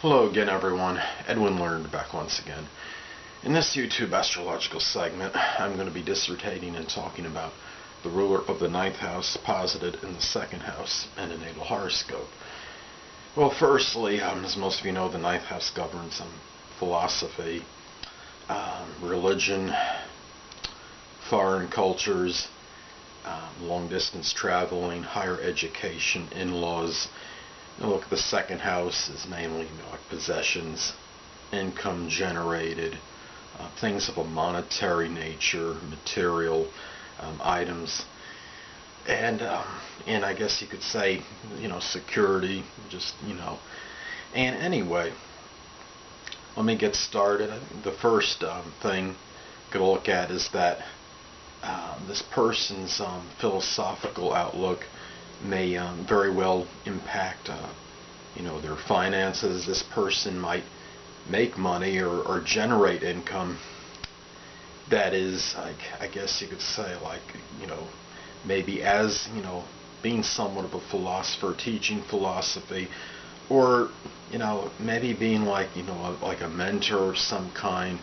Hello again, everyone. Edwin Learnard back once again. In this YouTube astrological segment, I'm going to be dissertating and talking about the ruler of the ninth house posited in the second house in a natal horoscope. Well, firstly, as most of you know, the ninth house governs philosophy, religion, foreign cultures, long-distance traveling, higher education, in-laws. Now look, the second house is mainly like possessions, income generated, things of a monetary nature, material items, and I guess you could say, security, And anyway, let me get started. I think the first thing to look at is that this person's philosophical outlook may very well impact, their finances. This person might make money or generate income that is, I guess you could say, maybe as, being somewhat of a philosopher, teaching philosophy, or, maybe being like a mentor of some kind,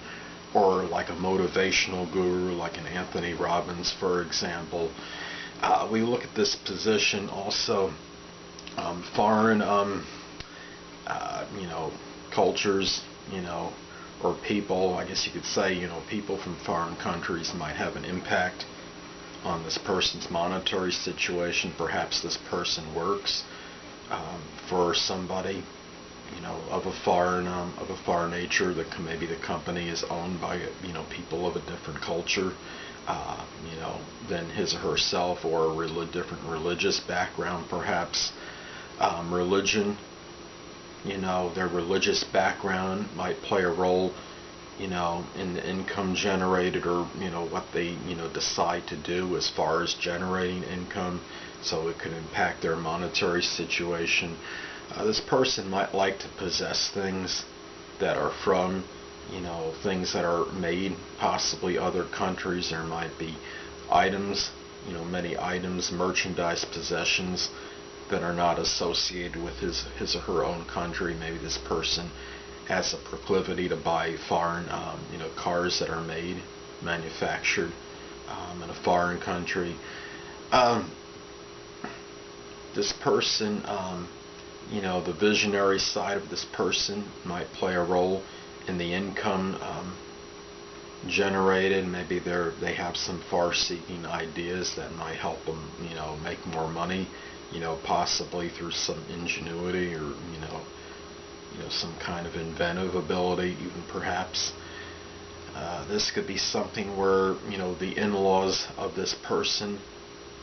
or like a motivational guru, like an Anthony Robbins, for example. We look at this position also, foreign, cultures, or people, I guess you could say, people from foreign countries might have an impact on this person's monetary situation. Perhaps this person works for somebody, of a foreign nature. That maybe the company is owned by, people of a different culture, than his or herself, or a different religious background, perhaps. Religion, their religious background might play a role, in the income generated, or, what they, decide to do as far as generating income. So it could impact their monetary situation. This person might like to possess things that are from, things that are made, possibly other countries. There might be items, many items, merchandise, possessions that are not associated with his or her own country. Maybe this person has a proclivity to buy foreign, cars that are made, manufactured in a foreign country. This person, the visionary side of this person might play a role in the income generated. Maybe they have some far-seeking ideas that might help them, make more money, possibly through some ingenuity, or some kind of inventive ability, even perhaps. This could be something where, the in-laws of this person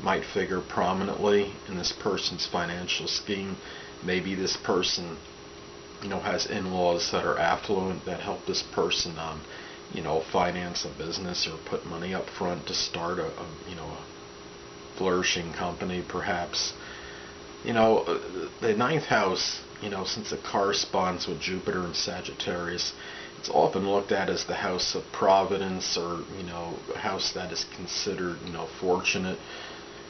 might figure prominently in this person's financial scheme. Maybe this person, has in-laws that are affluent, that help this person, finance a business, or put money up front to start a flourishing company, perhaps. The ninth house, since it corresponds with Jupiter and Sagittarius, it's often looked at as the house of providence, or, a house that is considered, fortunate.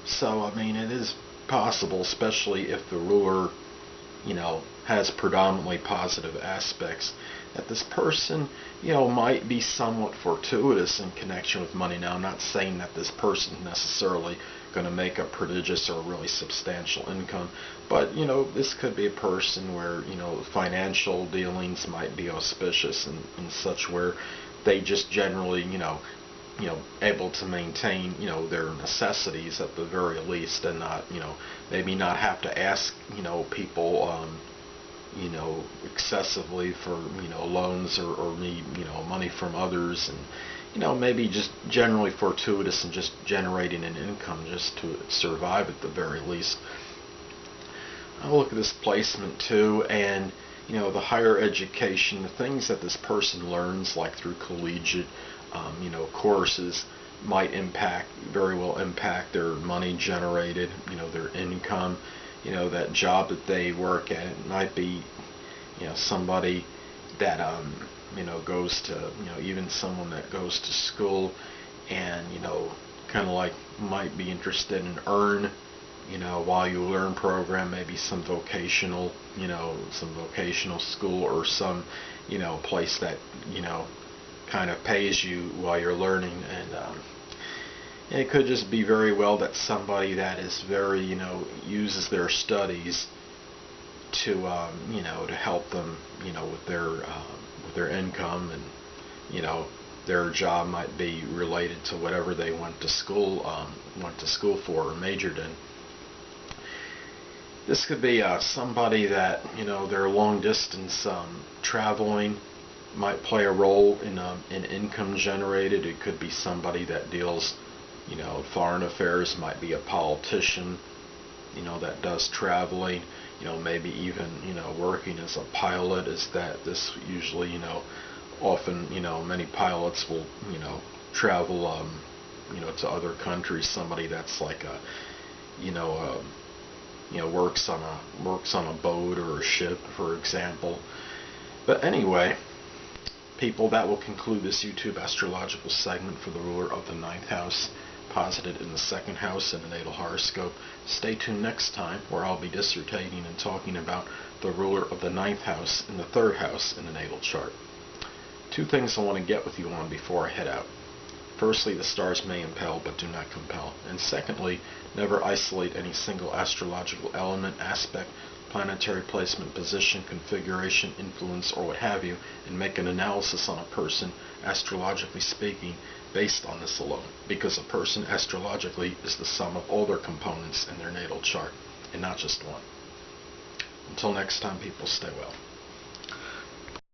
So, it is possible, especially if the ruler, has predominantly positive aspects, that this person, might be somewhat fortuitous in connection with money. Now, I'm not saying that this person is necessarily going to make a prodigious or really substantial income, but, this could be a person where, financial dealings might be auspicious and such, where they just generally, able to maintain, their necessities at the very least, and not, maybe not have to ask, people, excessively for, loans, or need, money from others, and, maybe just generally fortuitous and just generating an income just to survive at the very least. I'll look at this placement too, and, the higher education, the things that this person learns, like through collegiate, courses, might very well impact their money generated, their income. That job that they work at, it might be, somebody that, goes to, even someone that goes to school, and, kind of like might be interested in while you learn program, maybe some vocational, some vocational school or some, place that, kind of pays you while you're learning. And it could just be very well that somebody that is very, uses their studies to, to help them, with their income, and, their job might be related to whatever they went to school for or majored in. This could be somebody that, their long distance traveling might play a role in income generated. It could be somebody that deals, foreign affairs, might be a politician, that does traveling, maybe even, working as a pilot. Is that this usually, often, many pilots will, travel, to other countries. Somebody that's like a, works on a boat or a ship, for example. But anyway, people, that will conclude this YouTube astrological segment for the ruler of the 9th house, posited in the 2nd house in the natal horoscope. Stay tuned next time, where I'll be dissertating and talking about the ruler of the 9th house in the 3rd house in the natal chart. 2 things I want to get with you on before I head out. Firstly, the stars may impel but do not compel. And secondly, never isolate any single astrological element, aspect, planetary placement, position, configuration, influence, or what have you, and make an analysis on a person, astrologically speaking, based on this alone. Because a person, astrologically, is the sum of all their components in their natal chart, and not just one. Until next time, people, stay well.